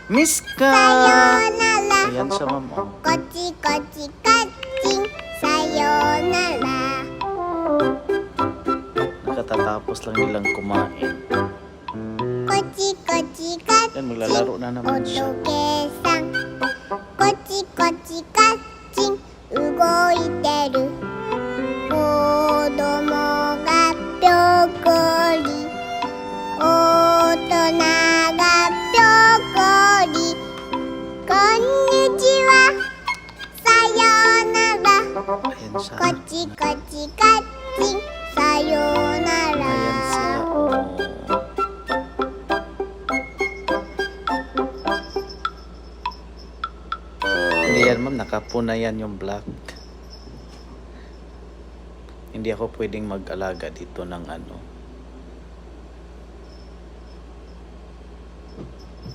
Miss ka! Sayonara. Ayan siya, ma'am. Oh. Kochi kochi kaching. Sayonara. Nakatatapos lang nilang kumain. Kochi kochi kaching. Yan, maglalaro na naman siya. Otoge-san. Kochi kochi kaching. Ugoiteru. Kodomo ga pyokori. Otona ga pyokori. Konnichiwa. Sayonara. Ayan siya. Kochi kochi kaching. Sayonara. Ayan sila. Oh. Hindi yan, ma'am. Nakapuna yan yung black. Hindi ako pwedeng mag-alaga dito ng ano.